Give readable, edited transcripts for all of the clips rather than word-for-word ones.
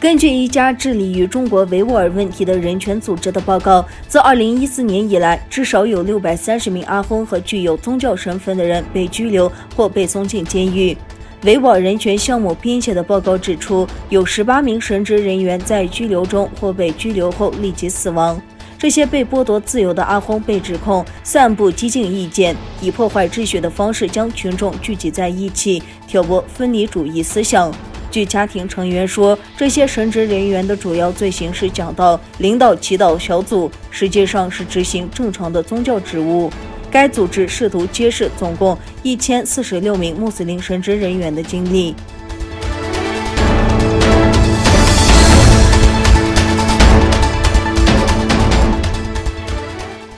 根据一家致力于中国维吾尔问题的人权组织的报告，自2014年以来，至少有630名阿訇和具有宗教身份的人被拘留或被送进监狱。维吾尔人权项目编写的报告指出，有18名神职人员在拘留中或被拘留后立即死亡。这些被剥夺自由的阿訇被指控散布激进意见，以破坏秩序的方式将群众聚集在一起，挑拨分离主义思想。据家庭成员说，这些神职人员的主要罪行是讲道、领导祈祷小组，实际上是执行正常的宗教职务。该组织试图揭示总共1046名穆斯林神职人员的经历。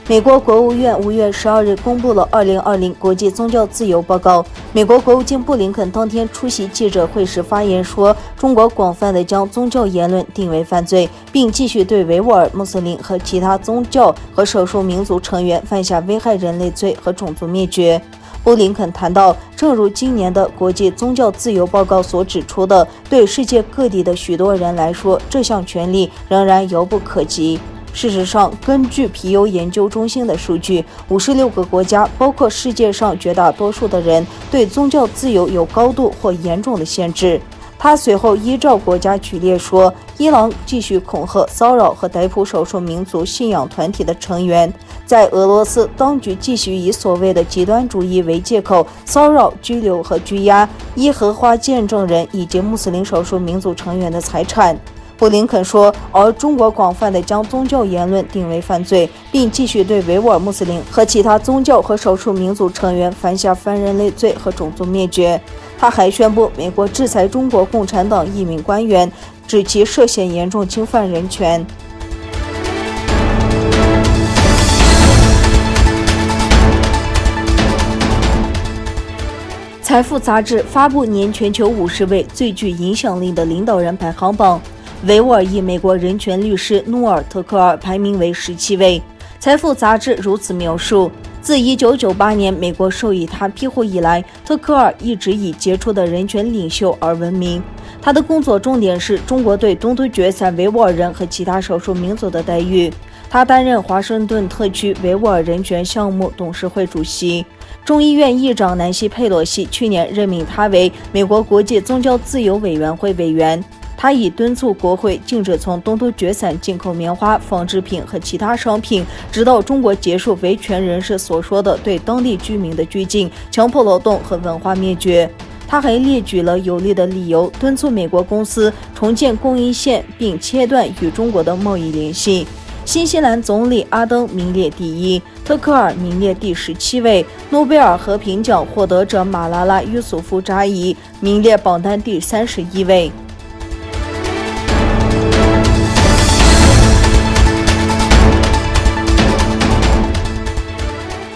美国国务院5月12日公布了2020国际宗教自由报告。美国国务卿布林肯当天出席记者会时发言说，中国广泛地将宗教言论定为犯罪，并继续对维吾尔、穆斯林和其他宗教和少数民族成员犯下危害人类罪和种族灭绝。布林肯谈到，正如今年的国际宗教自由报告所指出的，对世界各地的许多人来说，这项权利仍然遥不可及。事实上，根据皮尤研究中心的数据，56个国家，包括世界上绝大多数的人，对宗教自由有高度或严重的限制。他随后依照国家举例说，伊朗继续恐吓、骚扰和逮捕少数民族信仰团体的成员；在俄罗斯，当局继续以所谓的极端主义为借口，骚扰、拘留和拘押耶和华见证人以及穆斯林少数民族成员的财产。布林肯说，而中国广泛地将宗教言论定为犯罪，并继续对维吾尔穆斯林和其他宗教和少数民族成员犯下反人类罪和种族灭绝。他还宣布，美国制裁中国共产党一名官员，指其涉嫌严重侵犯人权。财富杂志发布年全球50位最具影响力的领导人排行榜。维吾尔裔美国人权律师努尔·特克尔排名为17位。财富杂志如此描述：自1998年美国授予他庇护以来，特克尔一直以杰出的人权领袖而闻名。他的工作重点是中国对东突厥散维吾尔人和其他少数民族的待遇。他担任华盛顿特区维吾尔人权项目董事会主席。众议院议长南希·佩洛西去年任命他为美国国际宗教自由委员会委员。他已敦促国会禁止从东突厥散进口棉花、纺织品和其他商品，直到中国结束维权人士所说的对当地居民的拘禁、强迫劳动和文化灭绝。他还列举了有力的理由，敦促美国公司重建供应线并切断与中国的贸易联系。新西兰总理阿登名列第1，特克尔名列第17位。诺贝尔和平奖获得者马拉拉·约索夫扎伊名列榜单第31位。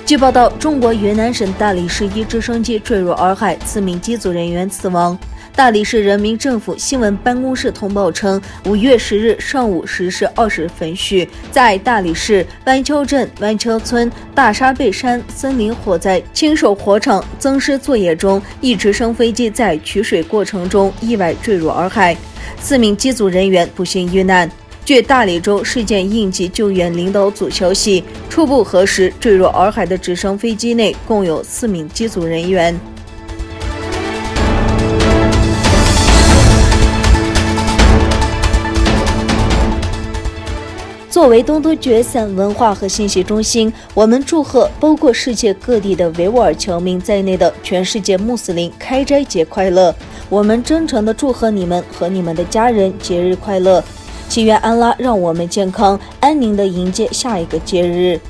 据报道，中国云南省大理市一直升机坠入洱海，4名机组人员死亡。大理市人民政府新闻办公室通报称，5月10日上午10时20分许，在大理市湾丘镇湾丘村大沙贝山森林火灾亲手火场增尸作业中，一直升飞机在取水过程中意外坠入洱海，4名机组人员不幸遇难。据大理州事件应急救援领导组消息，初步核实，坠入洱海的直升飞机内共有4名机组人员。作为东突厥散文化和信息中心，我们祝贺包括世界各地的维吾尔侨民在内的全世界穆斯林开斋节快乐！我们真诚地祝贺你们和你们的家人节日快乐！祈愿安拉让我们健康安宁地迎接下一个节日。